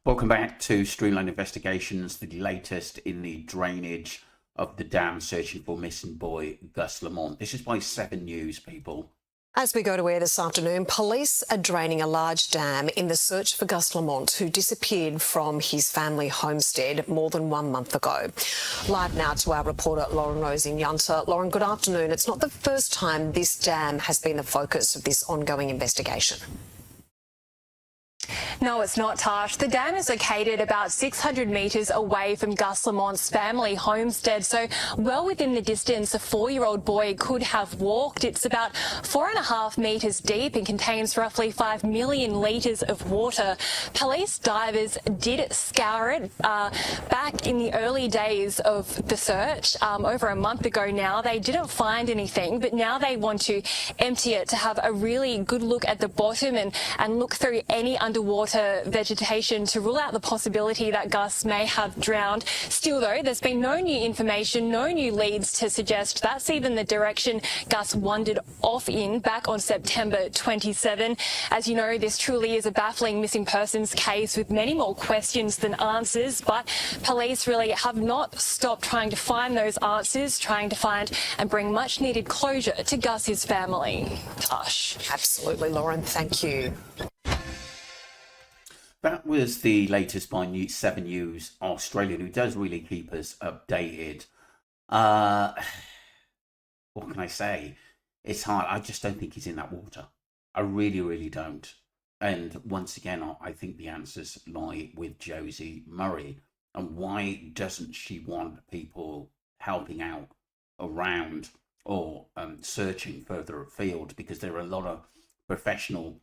Welcome back to Streamline Investigations, the latest in the drainage of the dam searching for missing boy Gus Lamont. This is by 7 News, people. As we go to air this afternoon, police are draining a large dam in the search for Gus Lamont, who disappeared from his family homestead more than 1 month ago. Live now to our reporter Lauren Rose in Yunta. Lauren, good afternoon. It's not the first time this dam has been the focus of this ongoing investigation. No, it's not, Tash. The dam is located about 600 metres away from Gus Lamont's family homestead, so well within the distance a 4-year-old boy could have walked. It's about 4.5 metres deep and contains roughly 5 million litres of water. Police divers did scour it back in the early days of the search, over a month ago now. They didn't find anything, but now they want to empty it to have a really good look at the bottom and look through any underwater vegetation to rule out the possibility that Gus may have drowned. Still, though, there's been no new information, no new leads to suggest that's even the direction Gus wandered off in back on September 27. As you know, this truly is a baffling missing persons case with many more questions than answers, but police really have not stopped trying to find those answers, trying to find and bring much needed closure to Gus's family. Tash. Absolutely, Lauren. Thank you. That was the latest by 7 News Australian, who does really keep us updated. What can I say? It's hard. I just don't think he's in that water. I really, really don't. And once again, I think the answers lie with Josie Murray. And why doesn't she want people helping out around or searching further afield? Because there are a lot of professional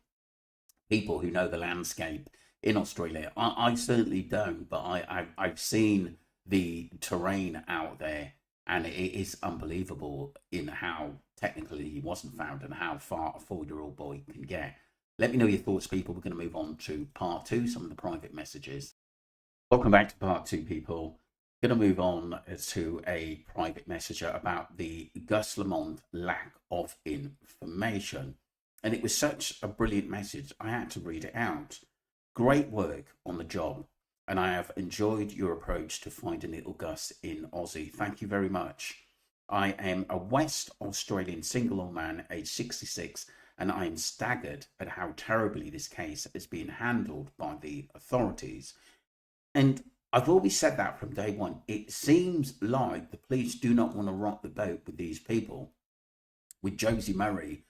people who know the landscape in Australia. I certainly don't, but I've seen the terrain out there, and it is unbelievable in how technically he wasn't found and how far a 4-year-old boy can get. Let me know your thoughts, people. We're going to move on to part 2, some of the private messages. Welcome back to part 2, people. Going to move on to a private messenger about the Gus Lamont lack of information. And it was such a brilliant message, I had to read it out. Great work on the job, and I have enjoyed your approach to finding little Gus in Aussie. Thank you very much. I am a West Australian single old man, aged 66, and I am staggered at how terribly this case is being handled by the authorities. And I've always said that from day one. It seems like the police do not want to rock the boat with these people, with Josie Murray,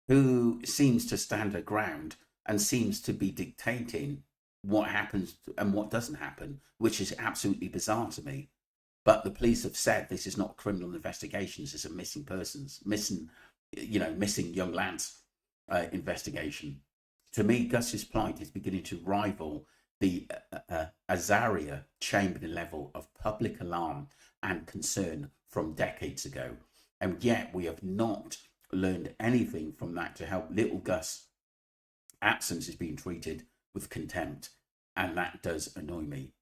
who seems to stand her ground and seems to be dictating what happens and what doesn't happen, which is absolutely bizarre to me. But the police have said this is not criminal investigations, it's a missing persons, missing young lads investigation. To me, Gus's plight is beginning to rival the Azaria Chamberlain level of public alarm and concern from decades ago. And yet we have not learned anything from that to help little Gus. Absence is being treated with contempt, and that does annoy me.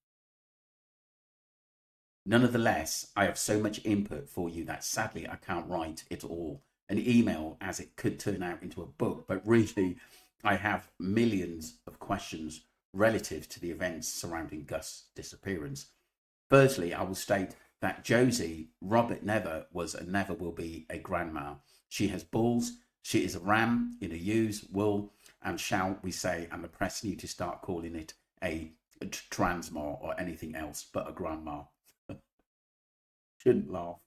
Nonetheless, I have so much input for you that sadly I can't write it all an email, as it could turn out into a book, but really I have millions of questions relative to the events surrounding Gus' disappearance. Firstly, I will state that Josie Robert never was and never will be a grandma. She has balls, she is a ram in a ewe's wool, and shall we say, and the press need to start calling it a transma or anything else but a grandma. Shouldn't laugh.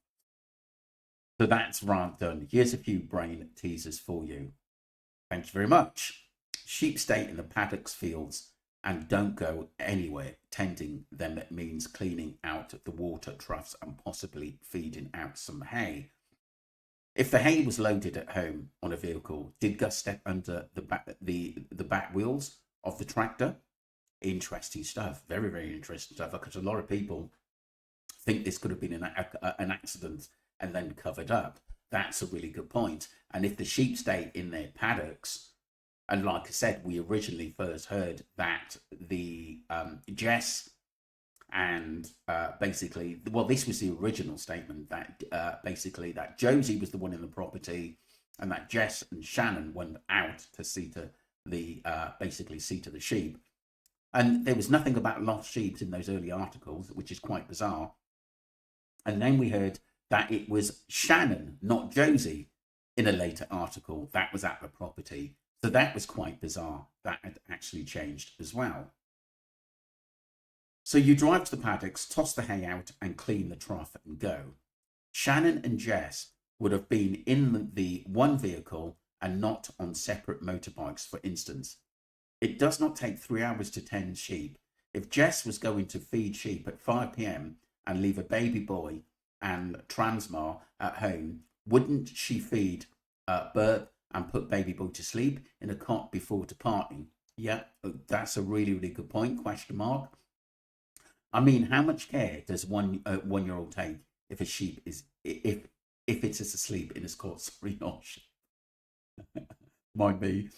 So that's rant done. Here's a few brain teasers for you. Thank you very much. Sheep stay in the paddocks, fields, and don't go anywhere. Tending them means cleaning out the water troughs and possibly feeding out some hay. If the hay was loaded at home on a vehicle, did Gus step under the back wheels of the tractor? Interesting stuff. Very, very interesting stuff, because a lot of people think this could have been an accident and then covered up. That's a really good point. And if the sheep stay in their paddocks, and like I said, we originally first heard that the Jess and basically, well, this was the original statement that basically that Josie was the one in the property, and that Jess and Shannon went out to see to the basically see to the sheep. And there was nothing about lost sheep in those early articles, which is quite bizarre. And then we heard that it was Shannon, not Josie, in a later article that was at the property. So that was quite bizarre. That had actually changed as well. So you drive to the paddocks, toss the hay out and clean the trough and go. Shannon and Jess would have been in the one vehicle and not on separate motorbikes, for instance. It does not take 3 hours to tend sheep. If Jess was going to feed sheep at 5 p.m. and leave a baby boy and Transmar at home, wouldn't she feed Bert and put baby boy to sleep in a cot before departing? Yeah, that's a really, really good point, question mark. I mean, how much care does one-year-old take if a sheep is, if it is asleep in its cot? Sorry, not sheep. Mind me.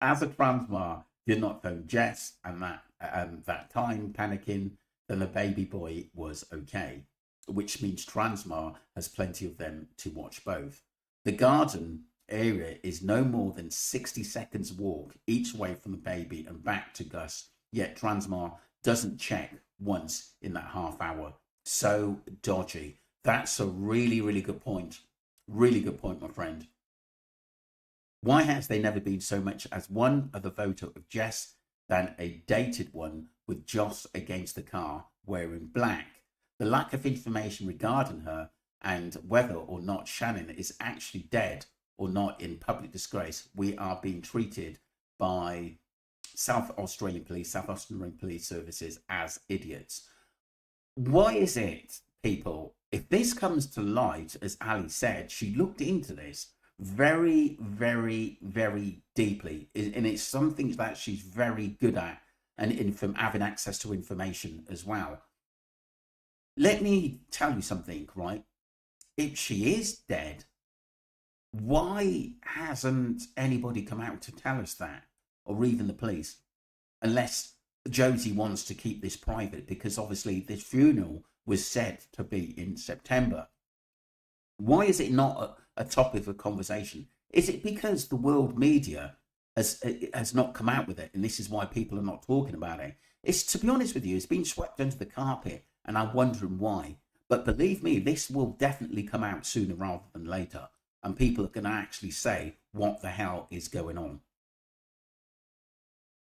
As a Transmar did not phone Jess and that time panicking, then the baby boy was okay, which means Transmar has plenty of them to watch both. The garden area is no more than 60 seconds walk each way from the baby and back to Gus, yet Transmar doesn't check once in that half hour. So dodgy. That's a really, really good point. Really good point, my friend. Why has there never been so much as one other photo of Jess than a dated one with Joss against the car wearing black? The lack of information regarding her and whether or not Shannon is actually dead or not in public disgrace, we are being treated by South Australian Police Services as idiots. Why is it, people, if this comes to light, as Ali said, she looked into this very, very, very deeply, and it's something that she's very good at, and from having access to information as well. Let me tell you something, right? If she is dead, why hasn't anybody come out to tell us that, or even the police? Unless Josie wants to keep this private, because obviously this funeral was set to be in September. Why is it not a topic of conversation? Is it because the world media has not come out with it, and this is why people are not talking about it? It's, to be honest with you, it's been swept under the carpet, and I'm wondering why. But believe me, this will definitely come out sooner rather than later, and people are going to actually say what the hell is going on.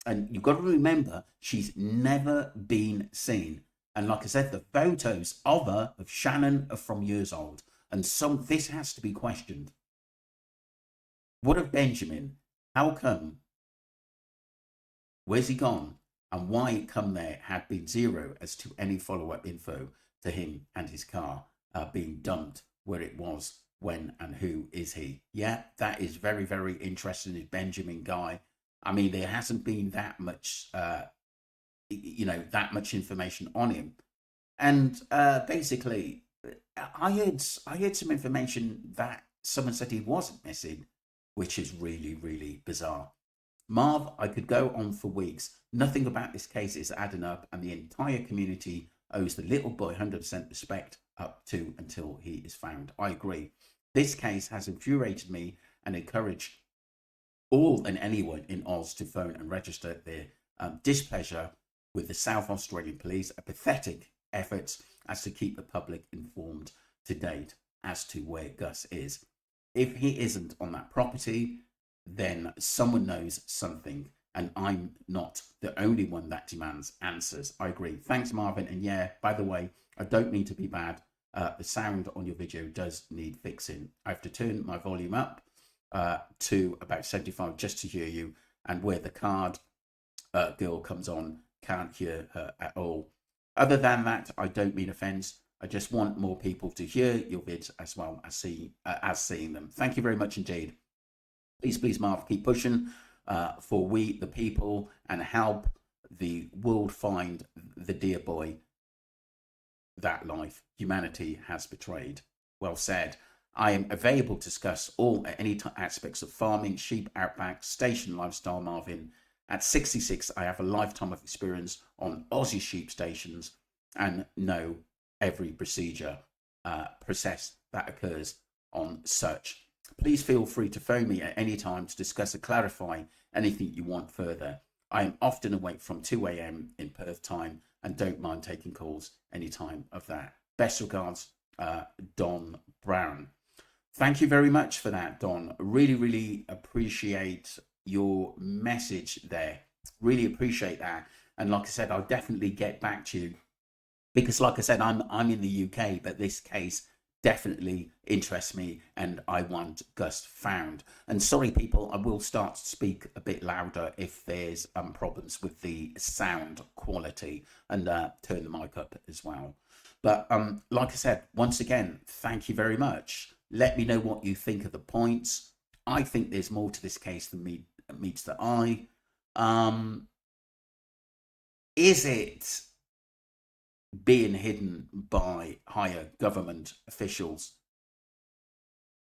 And you've got to remember, she's never been seen. And like I said, the photos of her, of Shannon, are from years old. And this has to be questioned. What of Benjamin? How come? Where's he gone? And why it come there had been zero as to any follow-up info to him and his car being dumped, where it was, when, and who is he? Yeah, that is very, very interesting. This Benjamin guy. I mean, there hasn't been that much, that much information on him. And basically, I heard some information that someone said he wasn't missing, which is really, really bizarre. Marv, I could go on for weeks. Nothing about this case is adding up, and the entire community owes the little boy 100% respect up to until he is found. I agree. This case has infuriated me and encouraged all and anyone in Oz to phone and register their displeasure with the South Australian Police, a pathetic effort as to keep the public informed to date as to where Gus is. If he isn't on that property, then someone knows something, and I'm not the only one that demands answers. I agree. Thanks, Marvin. And yeah, by the way, I don't mean to be bad. The sound on your video does need fixing. I have to turn my volume up to about 75 just to hear you, and where the card girl comes on, can't hear her at all. Other than that, I don't mean offence. I just want more people to hear your vids as well as seeing them. Thank you very much indeed. Please, Marv, keep pushing for we, the people, and help the world find the dear boy that life humanity has betrayed. Well said. I am available to discuss all any aspects of farming, sheep, outback, station lifestyle, Marvin. At 66, I have a lifetime of experience on Aussie sheep stations and know every process that occurs on such. Please feel free to phone me at any time to discuss or clarify anything you want further. I am often awake from 2 a.m. in Perth time and don't mind taking calls any time of that. Best regards, Don Brown. Thank you very much for that, Don. Really, really appreciate your message there. Really appreciate that. And like I said, I'll definitely get back to you because, like I said, I'm in the UK, but this case definitely interests me and I want Gus found. And sorry, people, I will start to speak a bit louder if there's problems with the sound quality, and turn the mic up as well. But like I said, once again, thank you very much. Let me know what you think of the points. I think there's more to this case than meets the eye. Is it being hidden by higher government officials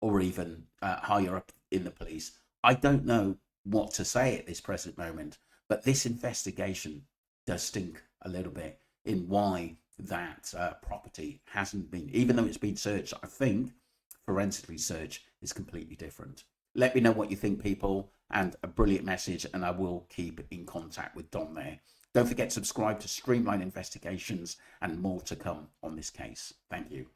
or even higher up in the police? I don't know what to say at this present moment, but this investigation does stink a little bit in why that property hasn't been, even though it's been searched. I think forensic research is completely different. Let me know what you think, people, and a brilliant message, and I will keep in contact with Don there. Don't forget to subscribe to Streamline Investigations, and more to come on this case. Thank you.